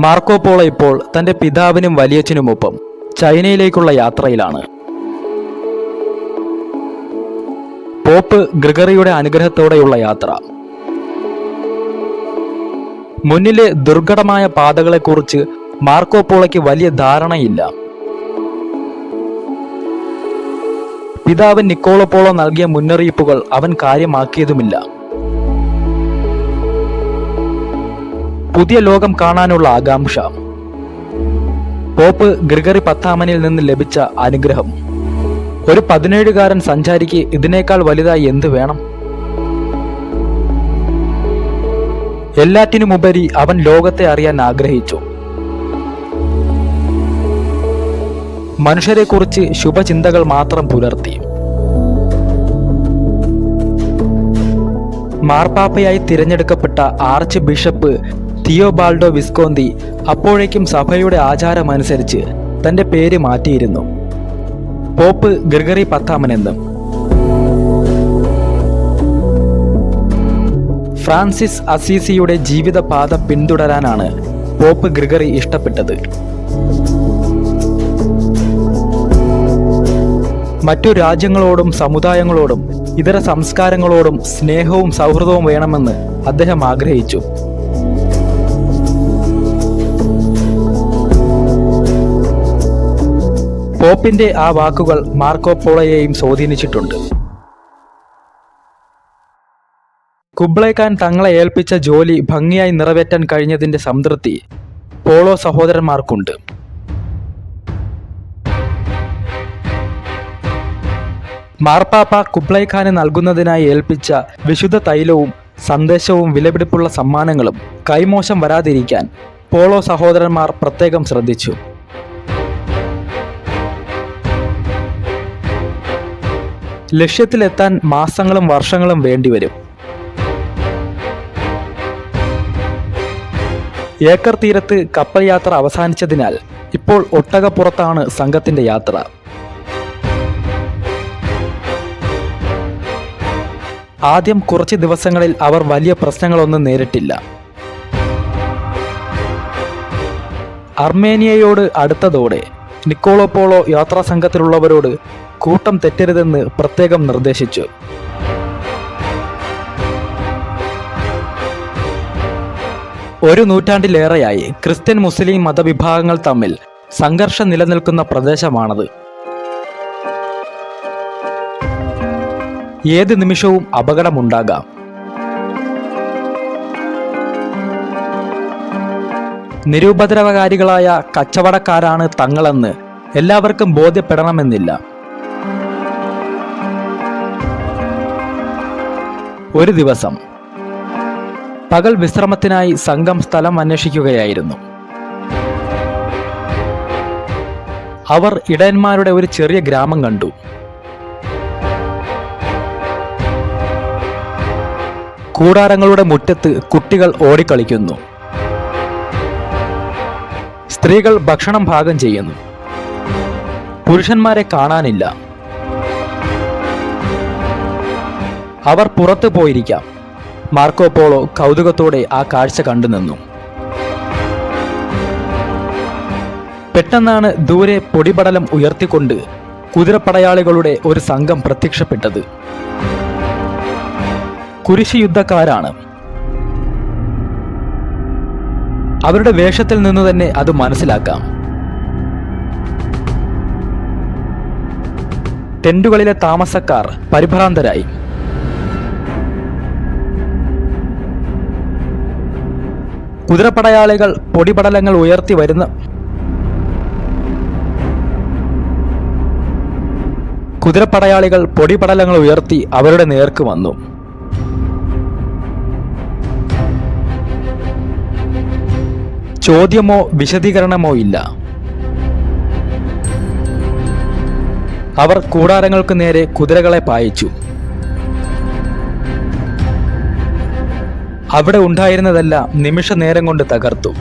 Marco polo ഇപ്പോൾ തന്റെ പിതാവിനും വലിയച്ഛനുമൊപ്പം ചൈനയിലേക്കുള്ള യാത്രയിലാണ്. പോപ്പ് ഗ്രിഗറിയുടെ അനുഗ്രഹത്തോടെയുള്ള യാത്ര. മുന്നിലെ ദുർഘടമായ പാതകളെക്കുറിച്ച് മാർക്കോ പോളോയ്ക്ക് വലിയ ധാരണയില്ല. പിതാവ് നിക്കോളോ പോളോ നൽകിയ മുന്നറിയിപ്പുകൾ അവൻ കാര്യമാക്കിയതുമില്ല. പുതിയ ലോകം കാണാനുള്ള ആകാംക്ഷ, പോപ്പ് ഗ്രിഗറി 10-ാമനിൽ നിന്ന് ലഭിച്ച അനുഗ്രഹം. ഒരു 17-കാരൻ സഞ്ചാരിക്ക് ഇതിനേക്കാൾ വലുതായി എന്ത് വേണം? എല്ലാറ്റിനുമുപരി അവൻ ലോകത്തെ അറിയാൻ ആഗ്രഹിച്ചു. മനുഷ്യരെക്കുറിച്ച് ശുഭചിന്തകൾ മാത്രം പുലർത്തി. മാർപ്പാപ്പയായി തിരഞ്ഞെടുക്കപ്പെട്ട ആർച്ച് ബിഷപ്പ് തിയോബാൾഡോ വിസ്കോന്തി അപ്പോഴേക്കും സഭയുടെ ആചാരമനുസരിച്ച് തന്റെ പേര് മാറ്റിയിരുന്നു. പോപ്പ് ഗ്രിഗറി 10-ാമനെന്ന്. ഫ്രാൻസിസ് അസീസിയുടെ ജീവിതപാത പിന്തുടരാനാണ് പോപ്പ് ഗ്രിഗറി ഇഷ്ടപ്പെട്ടത്. മറ്റു രാജ്യങ്ങളോടും സമുദായങ്ങളോടും ഇതര സംസ്കാരങ്ങളോടും സ്നേഹവും സൗഹൃദവും വേണമെന്ന് അദ്ദേഹം ആഗ്രഹിച്ചു. പോപ്പിന്റെ ആ വാക്കുകൾ മാർക്കോ പോളോയെയും സ്വാധീനിച്ചിട്ടുണ്ട്. കുബ്ലൈ ഖാൻ തങ്ങളെ ഏൽപ്പിച്ച ജോലി ഭംഗിയായി നിറവേറ്റാൻ കഴിഞ്ഞതിന്റെ സംതൃപ്തി പോളോ സഹോദരന്മാർക്കുണ്ട്. മാർപ്പാപ്പ കുബ്ലൈ ഖാന് നൽകുന്നതിനായി ഏൽപ്പിച്ച വിശുദ്ധ തൈലവും സന്ദേശവും വിലപിടിപ്പുള്ള സമ്മാനങ്ങളും കൈമോശം വരാതിരിക്കാൻ പോളോ സഹോദരന്മാർ പ്രത്യേകം ശ്രദ്ധിച്ചു. ലക്ഷ്യത്തിലെത്താൻ മാസങ്ങളും വർഷങ്ങളും വേണ്ടിവരും. ഏക്കർ തീരത്ത് കപ്പൽ യാത്ര അവസാനിച്ചതിനാൽ ഇപ്പോൾ ഒട്ടകപ്പുറത്താണ് സംഘത്തിന്റെ യാത്ര. ആദ്യം കുറച്ച് ദിവസങ്ങളിൽ അവർ വലിയ പ്രശ്നങ്ങളൊന്നും നേരിട്ടില്ല. അർമേനിയയോട് അടുത്തതോടെ നിക്കോളോ പോളോ യാത്രാസംഘത്തിലുള്ളവരോട് കൂട്ടം തെറ്റരുതെന്ന് പ്രത്യേകം നിർദ്ദേശിച്ചു. ഒരു നൂറ്റാണ്ടിലേറെയായി ക്രിസ്ത്യൻ മുസ്ലിം മതവിഭാഗങ്ങൾ തമ്മിൽ സംഘർഷം നിലനിൽക്കുന്ന പ്രദേശമാണത്. ഏത് നിമിഷവും അപകടമുണ്ടാകാം. നിരുപദ്രവകാരികളായ കച്ചവടക്കാരാണ് തങ്ങളെന്ന് എല്ലാവർക്കും ബോധ്യപ്പെടണമെന്നില്ല. ഒരു ദിവസം പകൽ വിശ്രമത്തിനായി സംഘം സ്ഥലം അന്വേഷിക്കുകയായിരുന്നു. അവർ ഇടയന്മാരുടെ ഒരു ചെറിയ ഗ്രാമം കണ്ടു. കൂടാരങ്ങളുടെ മുറ്റത്ത് കുട്ടികൾ ഓടിക്കളിക്കുന്നു. സ്ത്രീകൾ ഭക്ഷണം പാകം ചെയ്യുന്നു. പുരുഷന്മാരെ കാണാനില്ല. അവർ പുറത്തു പോയിരിക്കാം. മാർക്കോ പോളോ കൗതുകത്തോടെ ആ കാഴ്ച കണ്ടുനിന്നു. പെട്ടെന്നാണ് ദൂരെ പൊടിപടലം ഉയർത്തിക്കൊണ്ട് കുതിരപ്പടയാളികളുടെ ഒരു സംഘം പ്രത്യക്ഷപ്പെട്ടത്. കുരിശ് യുദ്ധക്കാരാണ്. അവരുടെ വേഷത്തിൽ നിന്ന് തന്നെ അത് മനസ്സിലാക്കാം. ടെന്റുകളിലെ താമസക്കാർ പരിഭ്രാന്തരായി. കുതിരപ്പടയാളികൾ പൊടിപടലങ്ങൾ ഉയർത്തി വരുന്ന പൊടിപടലങ്ങൾ ഉയർത്തി അവരുടെ നേർക്ക് വന്നു. ചോദ്യമോ വിശദീകരണമോ ഇല്ല. അവർ കൂടാരങ്ങൾക്ക് നേരെ കുതിരകളെ പായിച്ചു. അവിടെ ഉണ്ടായിരുന്നതെല്ലാം നിമിഷ നേരം കൊണ്ട് തകർത്തു.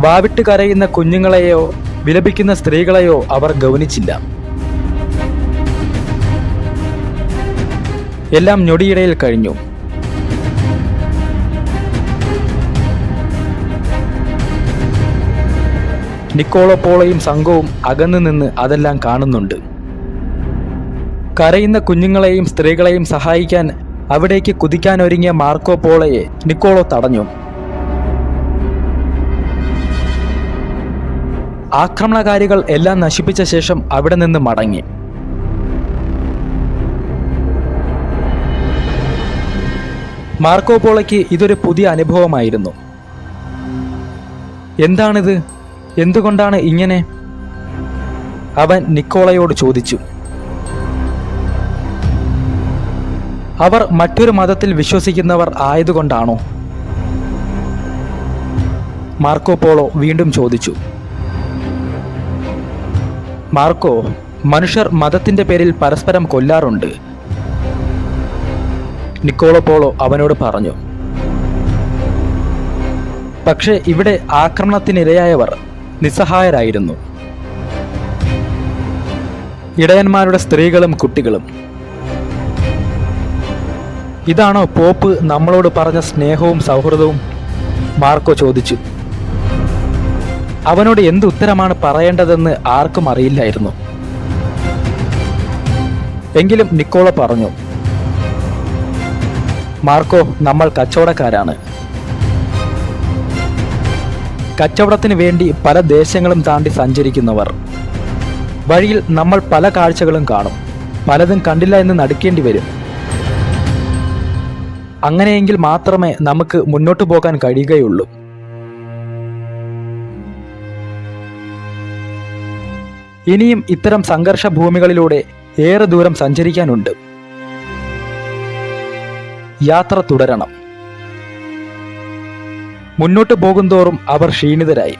വാവിട്ട് കരയുന്ന കുഞ്ഞുങ്ങളെയോ വിലപിക്കുന്ന സ്ത്രീകളെയോ അവർ ഗൗനിച്ചില്ല. എല്ലാം ഞൊടിയിടയിൽ കഴിഞ്ഞു. നിക്കോളോ പോളോയും സംഘവും അകന്നു നിന്ന് അതെല്ലാം കാണുന്നുണ്ട്. കരയുന്ന കുഞ്ഞുങ്ങളെയും സ്ത്രീകളെയും സഹായിക്കാൻ അവിടേക്ക് കുതിക്കാനൊരുങ്ങിയ മാർക്കോ പോളോയെ നിക്കോളോ തടഞ്ഞു. ആക്രമണകാരികൾ എല്ലാം നശിപ്പിച്ച ശേഷം അവിടെ നിന്ന് മടങ്ങി. മാർക്കോ പോളോയ്ക്ക് ഇതൊരു പുതിയ അനുഭവമായിരുന്നു. എന്താണിത്? എന്തുകൊണ്ടാണ് ഇങ്ങനെ? അവൻ നിക്കോളയോട് ചോദിച്ചു. അവർ മറ്റൊരു മതത്തിൽ വിശ്വസിക്കുന്നവർ ആയതുകൊണ്ടാണോ? മാർക്കോ പോളോ വീണ്ടും ചോദിച്ചു. മാർക്കോ, മനുഷ്യർ മതത്തിന്റെ പേരിൽ പരസ്പരം കൊല്ലാറുണ്ട്, നിക്കോളോ പോളോ അവനോട് പറഞ്ഞു. പക്ഷേ ഇവിടെ ആക്രമണത്തിനിരയായവർ നിസ്സഹായരായിരുന്നു. ഇടയന്മാരുടെ സ്ത്രീകളും കുട്ടികളും. ഇതാണോ പോപ്പ് നമ്മളോട് പറഞ്ഞ സ്നേഹവും സൗഹൃദവും? മാർക്കോ ചോദിച്ചു. അവനോട് എന്ത് ഉത്തരമാണ് പറയേണ്ടതെന്ന് ആർക്കും അറിയില്ലായിരുന്നു. എങ്കിലും നിക്കോളോ പറഞ്ഞു, മാർക്കോ, നമ്മൾ കച്ചവടക്കാരാണ്. കച്ചവടത്തിന് വേണ്ടി പല ദേശങ്ങളും താണ്ടി സഞ്ചരിക്കുന്നവർ. വഴിയിൽ നമ്മൾ പല കാഴ്ചകളും കാണും. പലതും കണ്ടില്ല എന്ന് നടിക്കേണ്ടി വരും. അങ്ങനെയെങ്കിൽ മാത്രമേ നമുക്ക് മുന്നോട്ട് പോകാൻ കഴിയുകയുള്ളൂ. ഇനിയും ഇത്തരം സംഘർഷ ഭൂമികളിലൂടെ ഏറെ ദൂരം സഞ്ചരിക്കാനുണ്ട്. യാത്ര തുടരണം. മുന്നോട്ട് പോകുന്തോറും അവർ ക്ഷീണിതരായി.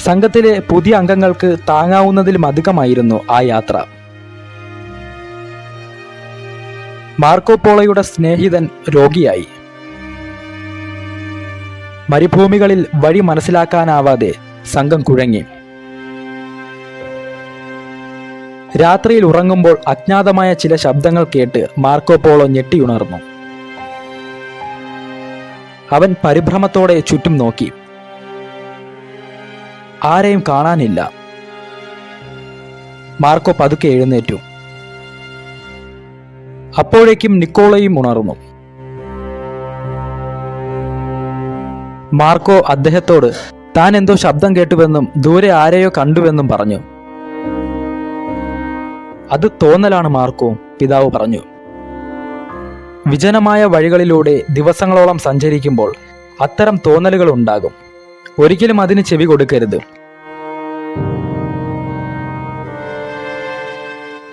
സംഘത്തിലെ പുതിയ അംഗങ്ങൾക്ക് താങ്ങാവുന്നതിലും അധികമായിരുന്നു ആ യാത്ര. മാർക്കോ പോളോയുടെ സ്നേഹിതൻ രോഗിയായി. മരുഭൂമികളിൽ വഴി മനസ്സിലാക്കാനാവാതെ സംഘം കുഴങ്ങി. രാത്രിയിൽ ഉറങ്ങുമ്പോൾ അജ്ഞാതമായ ചില ശബ്ദങ്ങൾ കേട്ട് മാർക്കോ പോളോ ഞെട്ടിയുണർന്നു. അവൻ പരിഭ്രമത്തോടെ ചുറ്റും നോക്കി. ആരെയും കാണാനില്ല. മാർക്കോ പതുക്കെ എഴുന്നേറ്റു. അപ്പോഴേക്കും നിക്കോളോയും ഉണർന്നു. മാർക്കോ അദ്ദേഹത്തോട് താൻ എന്തോ ശബ്ദം കേട്ടുവെന്നും ദൂരെ ആരെയോ കണ്ടുവെന്നും പറഞ്ഞു. അത് തോന്നലാണ് മാർക്കോ, പിതാവ് പറഞ്ഞു. വിജനമായ വഴികളിലൂടെ ദിവസങ്ങളോളം സഞ്ചരിക്കുമ്പോൾ അത്തരം തോന്നലുകൾ ഉണ്ടാകും. ഒരിക്കലും അതിന് ചെവി കൊടുക്കരുത്.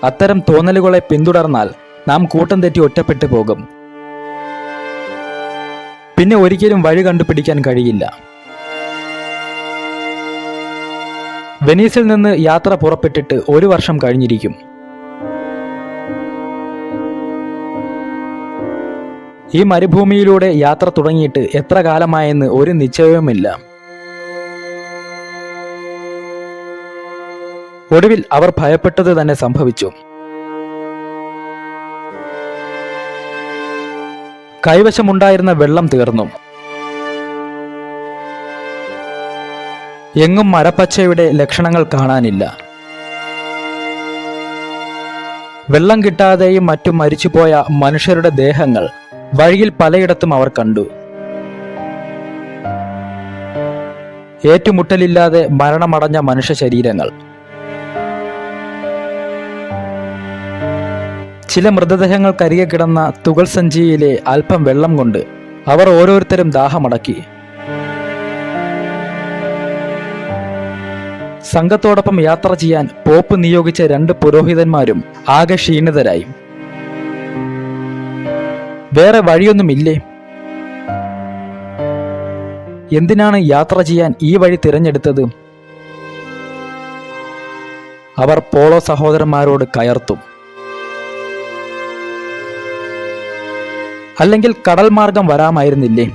അത്തരം തോന്നലുകളെ പിന്തുടർന്നാൽ നാം കൂട്ടം തെറ്റി ഒറ്റപ്പെട്ടു പോകും. പിന്നെ ഒരിക്കലും വഴി കണ്ടുപിടിക്കാൻ കഴിയില്ല. വെനീസിൽ നിന്ന് യാത്ര പുറപ്പെട്ടിട്ട് 1 വർഷം കഴിഞ്ഞിരിക്കും. ഈ മരുഭൂമിയിലൂടെ യാത്ര തുടങ്ങിയിട്ട് എത്ര കാലമായെന്ന് ഒരു നിശ്ചയവുമില്ല. ഒടുവിൽ അവർ ഭയപ്പെട്ടത് തന്നെ സംഭവിച്ചു. കൈവശമുണ്ടായിരുന്ന വെള്ളം തീർന്നു. എങ്ങും മരപ്പച്ചയുടെ ലക്ഷണങ്ങൾ കാണാനില്ല. വെള്ളം കിട്ടാതെയും മറ്റും മരിച്ചുപോയ മനുഷ്യരുടെ ദേഹങ്ങൾ വഴിയിൽ പലയിടത്തും അവർ കണ്ടു. ഏറ്റുമുട്ടലില്ലാതെ മരണമടഞ്ഞ മനുഷ്യ ശരീരങ്ങൾ. ചില മൃതദേഹങ്ങൾക്കരികെ കിടന്ന തുകൽ സഞ്ചിയിലെ അല്പം വെള്ളം കൊണ്ട് അവർ ഓരോരുത്തരും ദാഹമടക്കി. സംഘത്തോടൊപ്പം യാത്ര ചെയ്യാൻ പോപ്പ് നിയോഗിച്ച 2 പുരോഹിതന്മാരും ആകെ ക്ഷീണിതരായി. വേറെ വഴിയൊന്നുമില്ലേ? എന്തിനാണ് യാത്ര ചെയ്യാൻ ഈ വഴി തിരഞ്ഞെടുത്തത്? അവർ പോളോ സഹോദരന്മാരോട് കയർത്തു. അല്ലെങ്കിൽ കടൽ മാർഗം വരാമായിരുന്നില്ലേ?